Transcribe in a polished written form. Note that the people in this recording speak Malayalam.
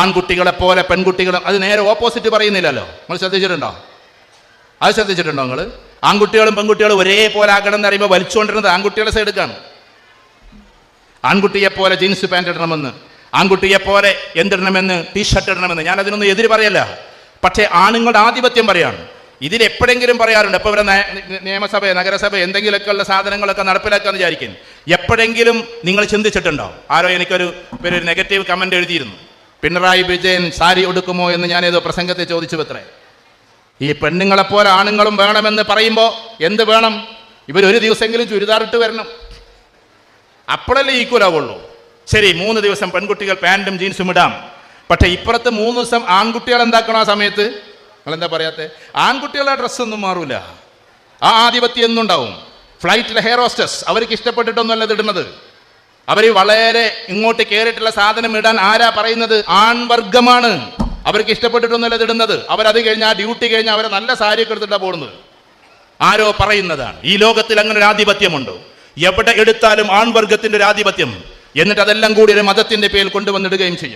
ആൺകുട്ടികളെ പോലെ പെൺകുട്ടികളും, അത് നേരെ ഓപ്പോസിറ്റ് പറയുന്നില്ലല്ലോ. നിങ്ങൾ ശ്രദ്ധിച്ചിട്ടുണ്ടോ? അത് ശ്രദ്ധിച്ചിട്ടുണ്ടോ നിങ്ങൾ? ആൺകുട്ടികളും പെൺകുട്ടികളും ഒരേപോലെ ആകണം എന്ന് പറയുമ്പോൾ വലിച്ചുകൊണ്ടിരുന്നത് ആൺകുട്ടികളുടെ സൈഡിലേക്കാണ്. ആൺകുട്ടിയെ പോലെ ജീൻസ് പാൻറ് ഇടണമെന്ന്, ആൺകുട്ടിയെ പോലെ എന്തിടണമെന്ന്, ടീഷർട്ട് ഇടണമെന്ന്, ഞാൻ അതിനൊന്നും എതിര് പറയല്ല. പക്ഷേ ആണുങ്ങളുടെ ആധിപത്യം പറയാണ്. ഇതിൽ എപ്പോഴെങ്കിലും പറയാറുണ്ട്, ഇപ്പോൾ ഇവിടെ നിയമസഭ, നഗരസഭ എന്തെങ്കിലുമൊക്കെ ഉള്ള സാധനങ്ങളൊക്കെ നടപ്പിലാക്കാന്ന് വിചാരിക്കും. എപ്പോഴെങ്കിലും നിങ്ങൾ ചിന്തിച്ചിട്ടുണ്ടോ? ആരോ എനിക്കൊരു നെഗറ്റീവ് കമന്റ് എഴുതിയിരുന്നു, പിണറായി വിജയൻ സാരി ഉടുക്കുമോ എന്ന് ഞാനേതോ പ്രസംഗത്തെ ചോദിച്ചു അത്രേ. ഈ പെണ്ണുങ്ങളെപ്പോലെ ആണുങ്ങളും വേണമെന്ന് പറയുമ്പോൾ എന്ത് വേണം? ഇവരൊരു ദിവസമെങ്കിലും ചുരിദാറിട്ട് വരണം, അപ്പോഴല്ലേ ഈക്വൽ ആവുള്ളൂ. ശരി, 3 ദിവസം പെൺകുട്ടികൾ പാൻറ്റും ജീൻസും ഇടാം. പക്ഷേ ഇപ്പുറത്ത് 3 ദിവസം ആൺകുട്ടികൾ എന്താക്കണം? ആ സമയത്ത് നിങ്ങളെന്താ പറയാത്തെ? ആൺകുട്ടികളുടെ ഡ്രസ്സൊന്നും മാറൂല, ആ ആധിപത്യം എന്നുണ്ടാവും. ഫ്ലൈറ്റിലെ ഹെയർ ഹോസ്റ്റസ് അവർക്ക് ഇഷ്ടപ്പെട്ടിട്ടൊന്നുമല്ല ഇത് ഇടുന്നത്. അവർ വളരെ ഇങ്ങോട്ട് കയറിയിട്ടുള്ള സാധനം ഇടാൻ ആരാ പറയുന്നത്? ആൺവർഗമാണ്. അവർക്ക് ഇഷ്ടപ്പെട്ടിട്ടൊന്നുമല്ല ഇത് ഇടുന്നത്. അവരത് കഴിഞ്ഞ് ആ ഡ്യൂട്ടി കഴിഞ്ഞ് അവരെ നല്ല സാരിയൊക്കെ എടുത്തിട്ടാണ് പോകുന്നത്. ആരോ പറയുന്നതാണ്. ഈ ലോകത്തിൽ അങ്ങനെ ഒരു ആധിപത്യമുണ്ടോ? എവിടെ എടുത്താലും ആൺവർഗത്തിന്റെ ഒരു ആധിപത്യം. എന്നിട്ട് അതെല്ലാം കൂടി ഒരു മതത്തിന്റെ പേരിൽ കൊണ്ടുവന്നിടുകയും ചെയ്യും.